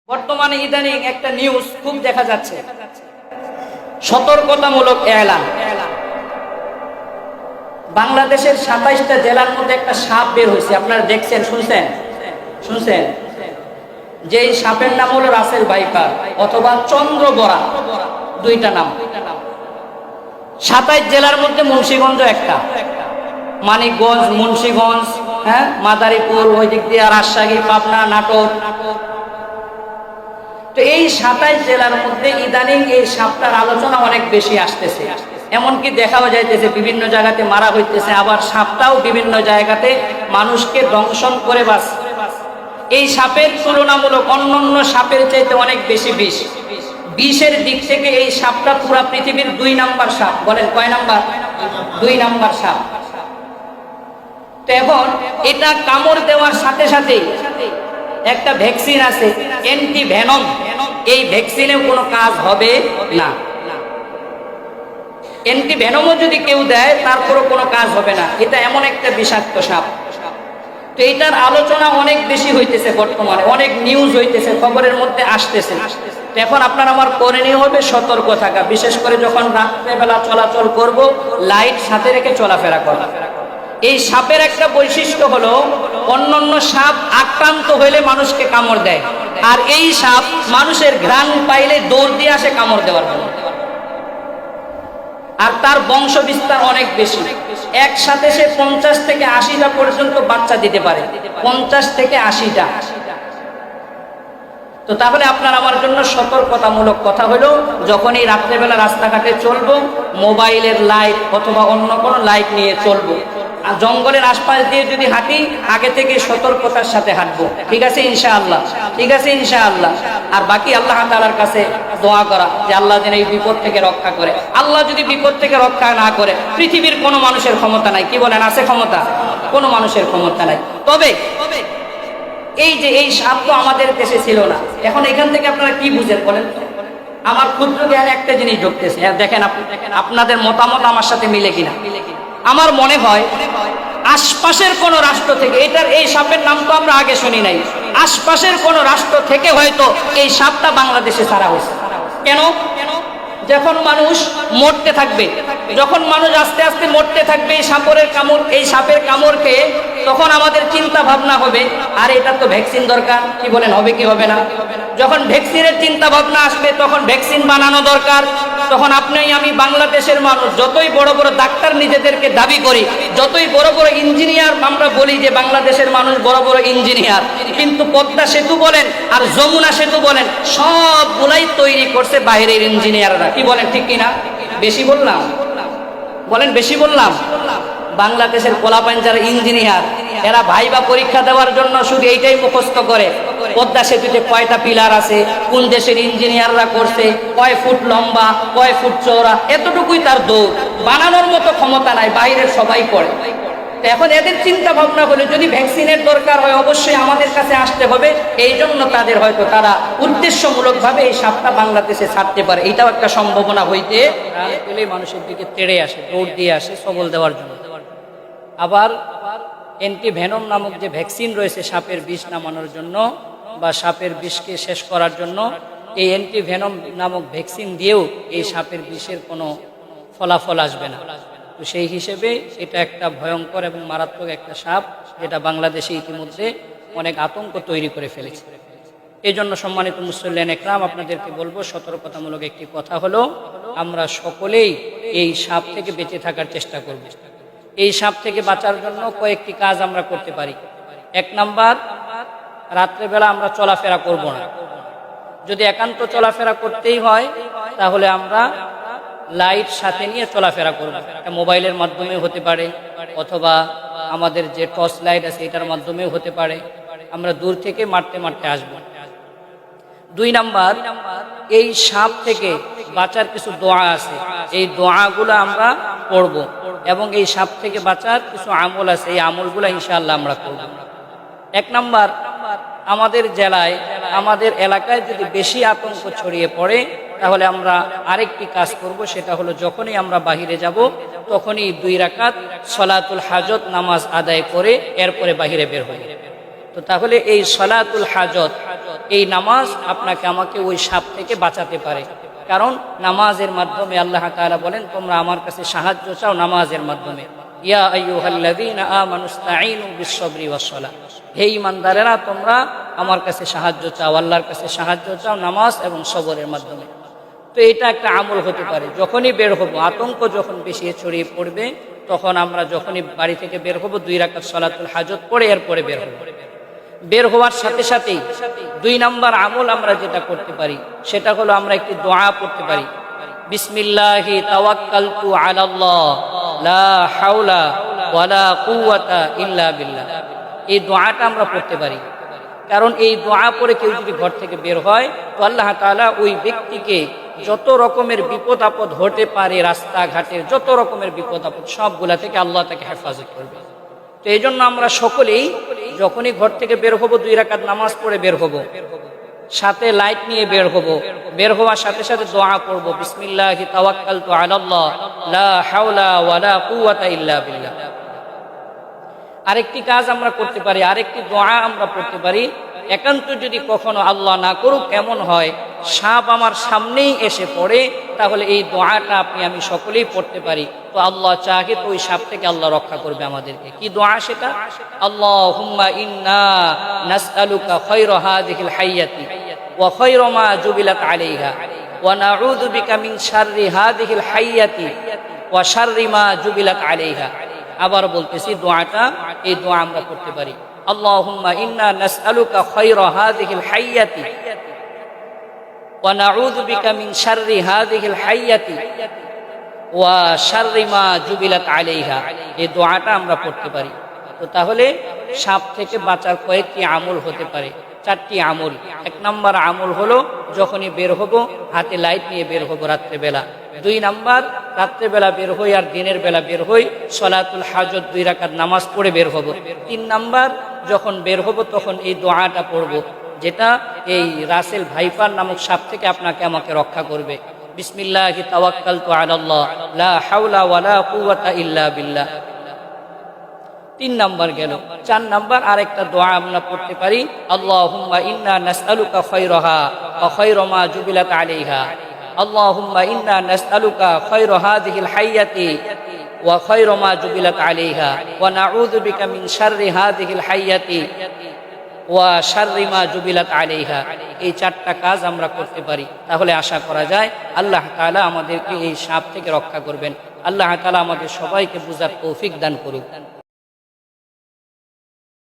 বর্তমানে ইদানিং একটা নিউজ খুব দেখা যাচ্ছে, সতর্কতামূলক এলান। বাংলাদেশের ২৭টা জেলার মধ্যে একটা সাপ বের হয়েছে, আপনারা দেখছেন, শুনছেন যে এই সাপের নাম হলো রাসেল ভাইপার অথবা চন্দ্রবরা, দুইটা নাম। ২৭ জেলার মধ্যে মুন্সিগঞ্জ একটা, মানিকগঞ্জ, মুন্সিগঞ্জ, মাদারীপুর, ওই দিক দিয়ে রাজশাহী, পাবনা, নাটোর। তো এই ২৭ জেলার মধ্যে ইদানিং এই সাপটার আলোচনা অনেক বেশি আসতেছে, এমনকি দেখাও যাইতেছে বিভিন্ন জায়গাতে মারা হইতেছে, আবার সাপটাও বিভিন্ন জায়গাতে মানুষকে দংশন করে বাস। এই সাপের তুলনামূলক অন্যান্য সাপের চাইতে অনেক বেশি বিষ। বিষের দিক থেকে এই সাপটা পুরা পৃথিবীর ২ নাম্বার সাপ। বলেন কয় নাম্বার? ২ নাম্বার সাপ। তো এখন এটা কামড় দেওয়ার সাথে সাথে একটা ভ্যাকসিন আছে, অ্যান্টি ভেনম। এই ভ্যাকসিনে কোনো কাজ হবে না। অ্যান্টি ভেনমও যদি কেউ দেয় তারপরও কোনো কাজ হবে না। এটা এমন একটা বিষাক্ত সাপ। তো এটার আলোচনা অনেক বেশি হইতেছে, বর্তমানে অনেক নিউজ হইতেছে, খবরের মধ্যে আসতেছে। তো এখন আপনার আমার করণীয় হবে সতর্ক থাকা, বিশেষ করে যখন রাত্রেবেলা চলাচল করব, লাইট সাথে রেখে চলাফেরা করা। এই সাপের একটা বৈশিষ্ট্য হলো, অন্যান্য সাপ আক্রান্ত হইলে মানুষকে কামড় দেয়, আর এই সাপ মানুষের ঘ্রাণ পাইলে দৌড় দিয়ে আসে কামড় দেওয়ার জন্য। আর তার বংশ বিস্তার অনেক বেশি, একসাথে সে ৫০ থেকে ৮০টা পর্যন্ত বাচ্চা দিতে পারে, ৫০ থেকে ৮০টা। তো তাহলে আপনার আমার জন্য সতর্কতামূলক কথা হলো, যখনই রাত্রেবেলা রাস্তাঘাটে চলবো, মোবাইলের লাইট অথবা অন্য কোনো লাইট নিয়ে চলবো। আর জঙ্গলের আশপাশ দিয়ে যদি হাঁটি, আগে থেকে সতর্কতার সাথে হাঁটবো। ঠিক আছে ইনশাআল্লাহ? ঠিক আছে ইনশাআল্লাহ। আর বাকি আল্লাহ তাআলার কাছে দোয়া করা যে আল্লাহ যেন এই বিপদ থেকে রক্ষা করে। আল্লাহ যদি বিপদ থেকে রক্ষা না করে, পৃথিবীর কোনো মানুষের ক্ষমতা নাই। কি বলেন, আছে ক্ষমতা? কোনো মানুষের ক্ষমতা নাই। তবে এই যে এই সাপ তো আমাদের দেশে ছিল না, এখন এখান থেকে আপনারা কি বুঝেন বলেন? আমার ক্ষুদ্র জ্ঞানে একটা জিনিস ঢুকতেছে, দেখেন আপনাদের মতামত আমার সাথে মিলে কিনা। আমার মনে হয় আশপাশের কোন রাষ্ট্র থেকে, এই সাপের নাম তো আমরা আগে শুনি নাই, আশপাশের কোন রাষ্ট্র থেকে হয়তো এই সাপটা বাংলাদেশে ছাড়া হয়েছে। কেন? যখন মানুষ মরতে থাকবে, যখন মানুষ আস্তে আস্তে মরতে থাকবে এই সাপের কামড় খেয়ে, তখন আমাদের চিন্তা ভাবনা হবে, আর এটা তো ভ্যাকসিন দরকার। কি বলেন, হবে কি হবে না? যখন ভ্যাকসিনের চিন্তা ভাবনা আসবে, তখন ভ্যাকসিন বানানো দরকার। তখন আপনি আমি বাংলাদেশের মানুষ যতই বড় বড় ডাক্তার নিজেদেরকে দাবি করি, যতই বড় বড় ইঞ্জিনিয়ার আমরা বলি যে বাংলাদেশের মানুষ বড় বড় ইঞ্জিনিয়ার, কিন্তু পদ্মা সেতু বলেন আর যমুনা সেতু বলেন, সবগুলাই তৈরি করছে বাইরের ইঞ্জিনিয়াররা। কি বলেন, ঠিক কিনা? বেশি বললাম? বলেন বেশি বললাম? বাংলাদেশের পোলাপাইন যারা ইঞ্জিনিয়ার, এরা ভাইবা পরীক্ষা দেওয়ার জন্য শুধু এইটাই মুখস্থ করে, পদ্মা সেতুতে কয়টা পিলার আছে, কোন দেশের ইঞ্জিনিয়াররা করছে, কয় ফুট লম্বা, কয় ফুট চওড়া, এতটুকুই তার দৌড়। বানানোর মতো ক্ষমতা নাই, বাইরের সবাই করে। এখন এদের চিন্তা ভাবনা হলে যদি ভ্যাকসিনের দরকার হয়, অবশ্যই আমাদের কাছে আসতে হবে। এই জন্য তাদের হয়তো তারা উদ্দেশ্যমূলকভাবে এই সাপটা বাংলাদেশে ছাড়তে পারে, এইটাও একটা সম্ভাবনা হইতে পেলে মানুষের দিকে তেড়ে আসে, দৌড় দিয়ে আসে সবল দেওয়ার জন্য। আবার অ্যান্টি ভেনম নামক যে ভ্যাকসিন রয়েছে সাপের বিষ নামানোর জন্য বা সাপের বিষকে শেষ করার জন্য, এই অ্যান্টি ভেনম নামক ভ্যাকসিন দিয়েও এই সাপের বিষের কোনো ফলাফল আসবে না। তো সেই হিসেবে এটা একটা ভয়ঙ্কর এবং মারাত্মক একটা সাপ, যেটা বাংলাদেশে ইতিমধ্যে অনেক আতঙ্ক তৈরি করে ফেলেছে। এই জন্য সম্মানিত মুসল্লিয়ান একরাম, আপনাদেরকে বলবো, সতর্কতামূলক একটি কথা হলো, আমরা সকলেই এই সাপ থেকে বেঁচে থাকার চেষ্টা করব। এই সাপ থেকে বাঁচার জন্য কয়েকটি কাজ আমরা করতে পারি। ১ নাম্বার, রাত্রেবেলা আমরা চলাফেরা করব না। যদি একান্ত চলাফেরা করতেই হয়, তাহলে আমরা লাইট সাথে নিয়ে চলাফেরা করব। এটা মোবাইলের মাধ্যমে হতে পারে, অথবা আমাদের যে টর্চ লাইট আছে এটার মাধ্যমেও হতে পারে। আমরা দূর থেকে মারতে মারতে আসব। ২ নাম্বার, এই সাপ থেকে বাঁচার কিছু দোয়া আছে, এই দোয়াগুলো আমরা পড়ব, এবং এই সাপ থেকে বাঁচার কিছু আমল আছে, এই আমলগুলো ইনশাআল্লাহ আমরা করব। ১ নাম্বার, আমাদের জেলায়, আমাদের এলাকায় যদি বেশি আতঙ্ক ছড়িয়ে পড়ে, তাহলে আমরা আরেকটি কাজ করব, সেটা হলো যখনই আমরা বাহিরে যাব, তখনই ২ রাকাত সলাতুল হাজত নামাজ আদায় করে এরপরে বাহিরে বের হই। তো তাহলে এই সলাতুল হাজত এই নামাজ আপনাকে আমাকে ওই সাপ থেকে বাঁচাতে পারে। কারণ নামাজের মাধ্যমে আল্লাহ তাআলা বলেন, তোমরা আমার কাছে সাহায্য চাও নামাজের মাধ্যমে। ইয়া আইয়ুহাল্লাযীনা আমানুস্তাঈনু বিস-সাবরি ওয়াস-সালাহ, হে ঈমানদারেরা তোমরা আমার কাছে সাহায্য চাও, আল্লাহর কাছে সাহায্য চাও নামাজ এবং সবরের মাধ্যমে। তো এটা একটা আমল হতে পারে। যখনই বের হব, আতঙ্ক যখন বেশি ছড়িয়ে পড়বে, তখন আমরা যখনই বাড়ি থেকে বের হব 2 রাকাত সালাতুল হাজত পড়ে এরপরে বের হব। বের হওয়ার সাথে সাথেই 2 নাম্বার আমল আমরা যেটা করতে পারি সেটা হলো আমরা একটি দোয়া পড়তে পারি, বিসমিল্লাহি তাওয়াক্কালতু আলাল্লাহ লা হাওলা ওয়ালা কুওয়াতা ইল্লা বিল্লাহ। এই দোয়াটা আমরা পড়তে পারি। কারণ এই দোয়া পড়ে কেউ যদি ঘর থেকে বের হয় তো আল্লাহ তাআলা ওই ব্যক্তিকে যত রকমের বিপদ আপদ হতে পারে, রাস্তাঘাটের যত রকমের বিপদ আপদ সবগুলা থেকে আল্লাহ তাকে হেফাজত করবে। তো এই জন্য আমরা সকলেই যখনই ঘর থেকে বের হব 2 রাকাত নামাজ পড়ে বের হব, সাথে লাইট নিয়ে বের হব, বের হওয়ার সাথে সাথে দোয়া পড়ব, বিসমিল্লাহি তাওয়াক্কালতু আলাল্লাহ লা হাওলা ওয়ালা কুওয়াতা ইল্লা বিল্লাহ। আরেকটি কাজ আমরা করতে পারি, আরেকটি দোয়া আমরা পড়তে পারি। একান্ত যদি কখনো আল্লাহ না করুক এমন হয় সাপ আমার সামনেই এসে পড়ে, তাহলে এই দোয়াটা আপনি আমি সকলেই পড়তে পারি। তো আল্লাহ চাহে তো ওই সাপ থেকে আল্লাহ রক্ষা করবে আমাদেরকে। কি দোয়া সেটা? আল্লাহুম্মা ইন্না নাসআলুকা খায়রা হাযিহিল হাইয়াতি ওয়া খায়রা মা জুবিলাত আলাইহা ওয়া নাউযু বিকা মিন শাররি হাযিহিল হাইয়াতি ওয়া শাররি মা জুবিলাত আলাইহা। আবার বলতেছি দোয়াটা, এই দোয়া আমরা করতে পারি। আল্লাহুম্মা ইন্না নাসআলুকা খায়রা হাযিহিল হাইয়াতি ওয়া নাউযু বিকা মিন শাররি হাযিহিল হাইয়াতি ওয়া শাররি মা জুবিলাত আলাইহা। এই দোয়াটা আমরা পড়তে পারি। তো তাহলে সাপ থেকে বাঁচার কয়েকটি আমল হতে পারে, 4টি আমল। 1 নাম্বার আমল হলো যখনই বের হব হাতে লাইট নিয়ে বের হব রাত্রেবেলা। 2 নাম্বার, রাত্রেবেলা বের হই আর দিনের বেলা বের হই, সলাতুল হাজত 2 রাকাত নামাজ পড়ে বের হব। 3 নাম্বার, যখন বের হব তখন এই দোয়াটা পড়ব, যেটা এই রাসেল ভাইপার নামক সাপ থেকে আপনাকে আমাকে রক্ষা করবে। বিসমিল্লাহি তাওয়াক্কালতু আলাল্লাহ লা হাওলা ওয়ালা কুওয়াতা ইল্লা বিল্লাহ। 3 নাম্বার গেল। 4 নাম্বার আরেকটা দোয়া আমরা পড়তে পারি, আল্লাহুম্মা ইন্না নাসআলুকা খায়রাহা ওয়া খায়রা মা জুবিলাত আলাইহা। আল্লাহুম্মা ইন্না নাসআলুকা খায়রা হাযিহিল হাইয়াতি ওয়া খায়রা মা জুবিলাত আলাইহা ওয়া নাউযু বিকা মিন শাররি হাযিহিল হাইয়াতি ওয়া শাররি মা জুবিলাত আলাইহা। এই 4টা কাজ আমরা করতে পারি। তাহলে আশা করা যায় আল্লাহ তাআলা আমাদেরকে এই সাপ থেকে রক্ষা করবেন। আল্লাহ তাআলা আমাদের সবাইকে বুঝার তৌফিক দান করুন।